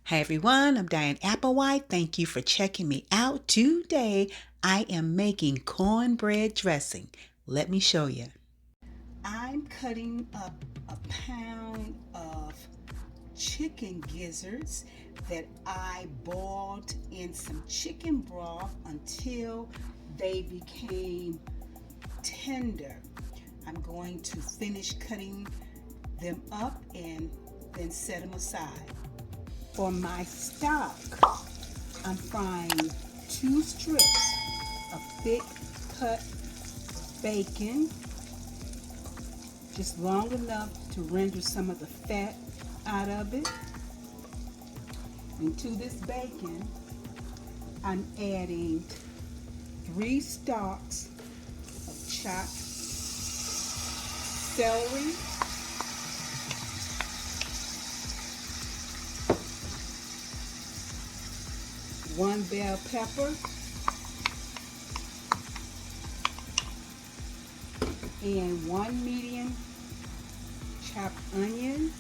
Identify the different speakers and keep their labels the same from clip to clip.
Speaker 1: Hi everyone, I'm Diane Applewhite. Thank you for checking me out. Today I am making cornbread dressing. Let me show you. I'm cutting up a pound of chicken gizzards that I boiled in some chicken broth until they became tender. I'm going to finish cutting them up and then set them aside. For my stock, I'm frying 2 strips of thick cut bacon, just long enough to render some of the fat out of it. And to this bacon, I'm adding 3 stalks of chopped celery, 1 bell pepper, and 1 medium chopped onion.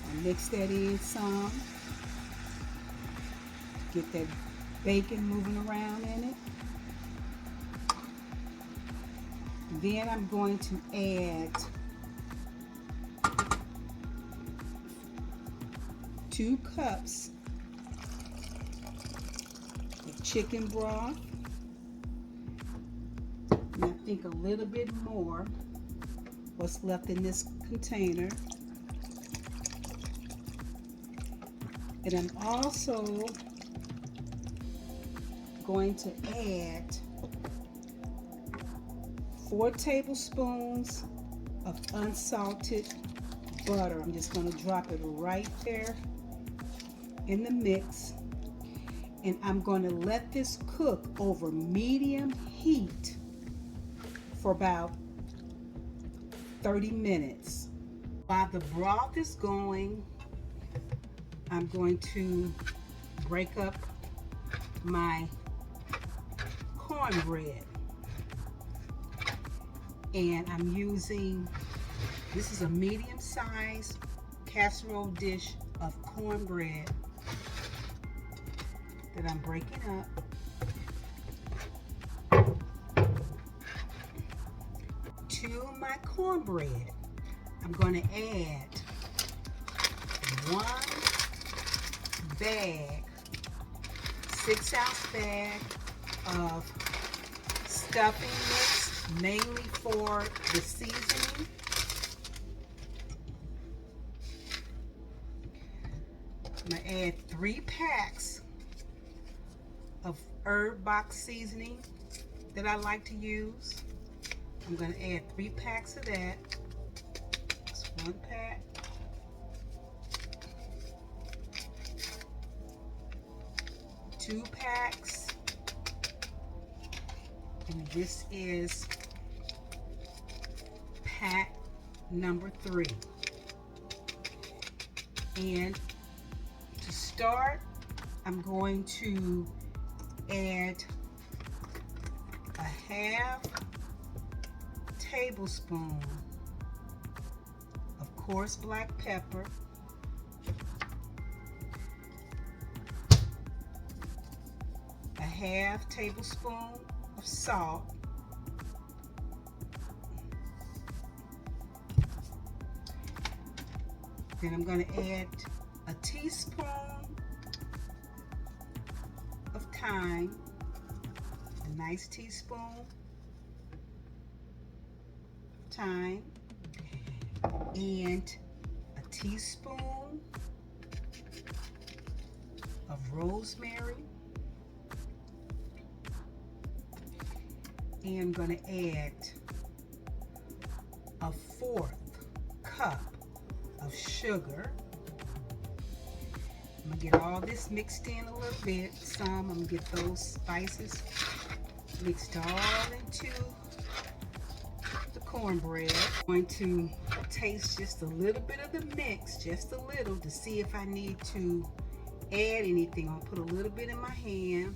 Speaker 1: I mix that in some. Get that bacon moving around in it. Then I'm going to add 2 cups of chicken broth, and I think a little bit more what's left in this container. And I'm also going to add 4 tablespoons of unsalted butter. I'm just going to drop it right there in the mix, and I'm going to let this cook over medium heat for about 30 minutes. While the broth is going, I'm going to break up my cornbread, and I'm using, this is a medium-sized casserole dish of cornbread that I'm breaking up. To my cornbread, I'm going to add 1 bag, 6-ounce bag of stuffing mix, mainly for the seasoning. I'm going to add 3 packs of herb box seasoning that I like to use. I'm going to add 3 packs of that. That's 1 pack. 2 packs. And this is pack number 3. And to start, I'm going to add a half tablespoon of coarse black pepper, a half tablespoon of salt, then I'm going to add a teaspoon of thyme, a nice teaspoon of thyme, and a teaspoon of rosemary, and I'm going to add a 1/4 cup of sugar. I'm going to get all this mixed in a little bit. I'm going to get those spices mixed all into the cornbread. I'm going to taste just a little bit of the mix, just a little, to see if I need to add anything. I'll put a little bit in my hand,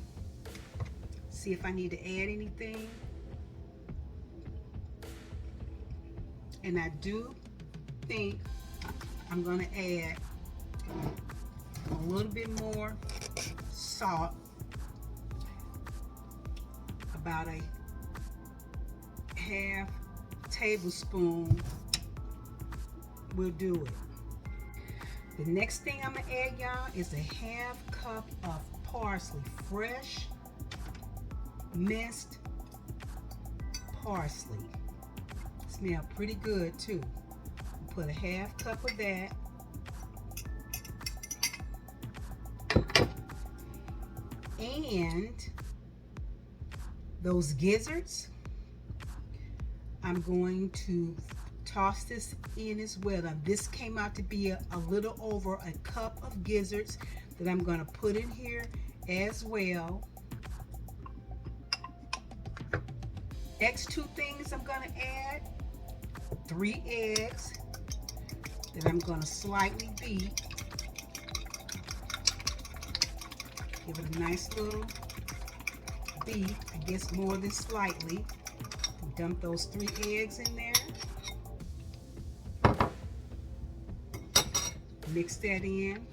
Speaker 1: see if I need to add anything. And I do think I'm going to add a little bit more salt, about a half tablespoon will do it. The next thing I'm gonna add, y'all, is a half cup of parsley, fresh minced parsley. Smell pretty good too. Put a half cup of that. And those gizzards, I'm going to toss this in as well. Now, this came out to be a little over a cup of gizzards that I'm going to put in here as well. Next two things I'm going to add, 3 eggs that I'm going to slightly beat. Give it a nice little beat, I guess more than slightly. Dump those 3 eggs in there. Mix that in.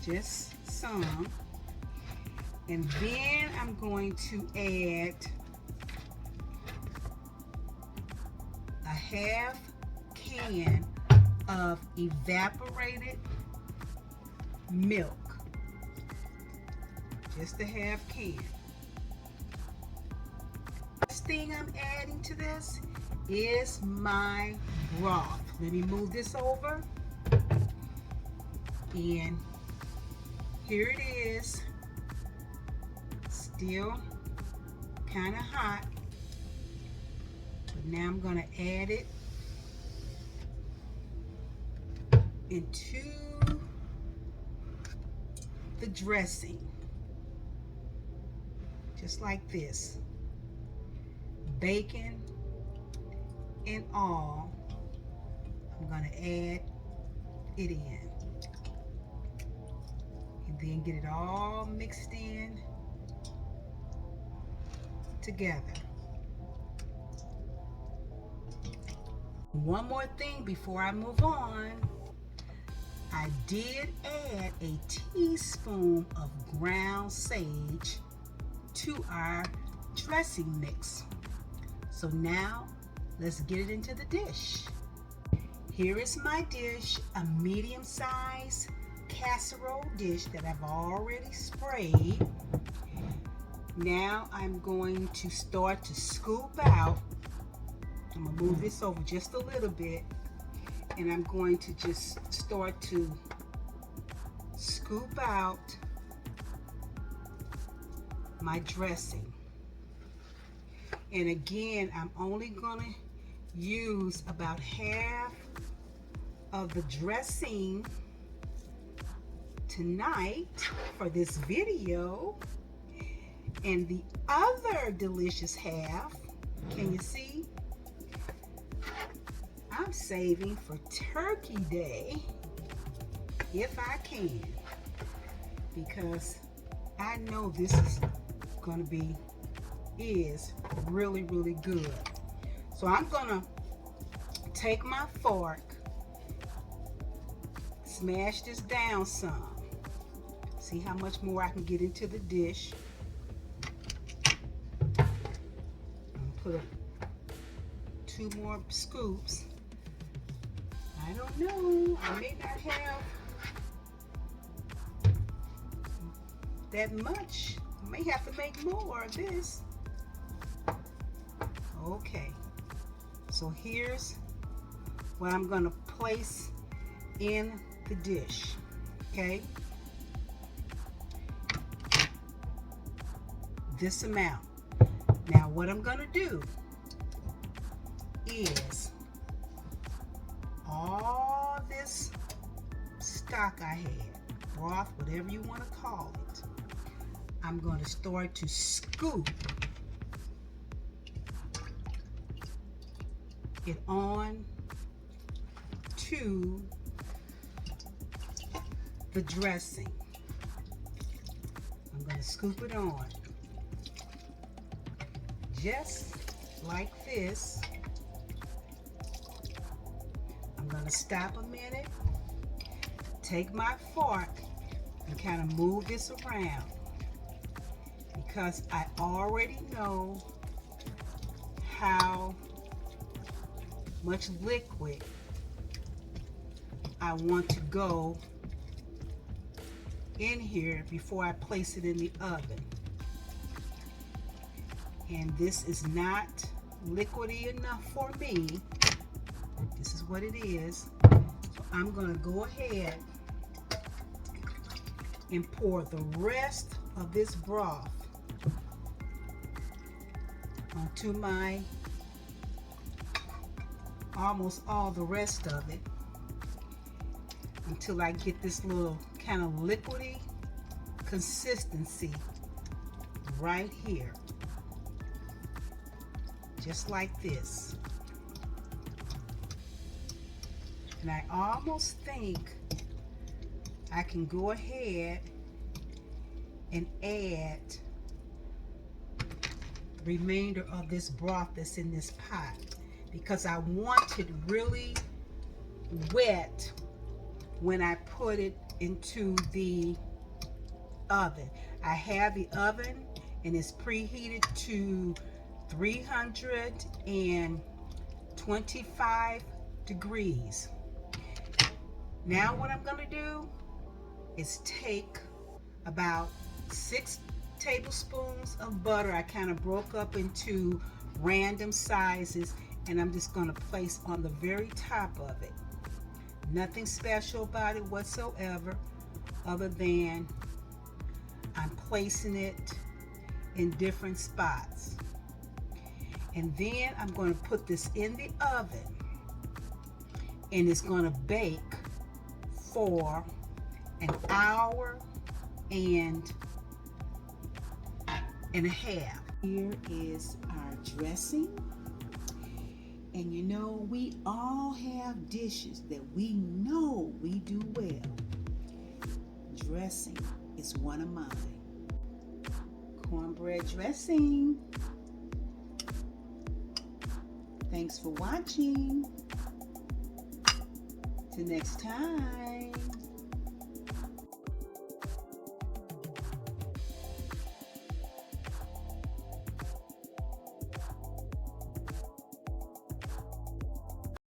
Speaker 1: Just some. And then I'm going to add a half can of evaporated milk. Just a half can. Last thing I'm adding to this is my broth. Let me move this over. And here it is. Still kind of hot. But now I'm going to add it into the dressing. Just like this. Bacon and all. I'm going to add it in. And then get it all mixed in together. One more thing before I move on. I did add a teaspoon of ground sage to our dressing mix. So now let's get it into the dish. Here is my dish, a medium-sized casserole dish that I've already sprayed. Now I'm going to start to scoop out. I'm gonna move this over just a little bit, and I'm going to just start to scoop out my dressing. And again, I'm only gonna use about half of the dressing tonight for this video, and the other delicious half, can you see? I'm saving for Turkey Day if I can, because I know this is gonna be really, really good. So I'm gonna take my fork, smash this down some. See how much more I can get into the dish. I'm gonna put 2 more scoops. I don't know, I may not have that much. I may have to make more of this. Okay, so here's what I'm gonna place in the dish, okay? This amount. Now what I'm gonna do is all this stock I had, broth, whatever you want to call it, I'm going to start to scoop it on to the dressing. I'm going to scoop it on just like this. I'm going to stop a minute, take my fork, and kind of move this around because I already know how much liquid I want to go in here before I place it in the oven. And this is not liquidy enough for me. This is what it is. So I'm going to go ahead and pour the rest of this broth onto my, almost all the rest of it, until I get this little kind of liquidy consistency right here. Just like this. And I almost think I can go ahead and add the remainder of this broth that's in this pot, because I want it really wet when I put it into the oven. I have the oven and it's preheated to 325 degrees. Now what I'm going to do is take about 6 tablespoons of butter. I kind of broke up into random sizes, and I'm just going to place on the very top of it. Nothing special about it whatsoever, other than I'm placing it in different spots. And then I'm going to put this in the oven, and it's going to bake for an hour and a half. Here is our dressing. And you know, we all have dishes that we know we do well. Dressing is one of mine. Cornbread dressing. Thanks for watching. Till next time.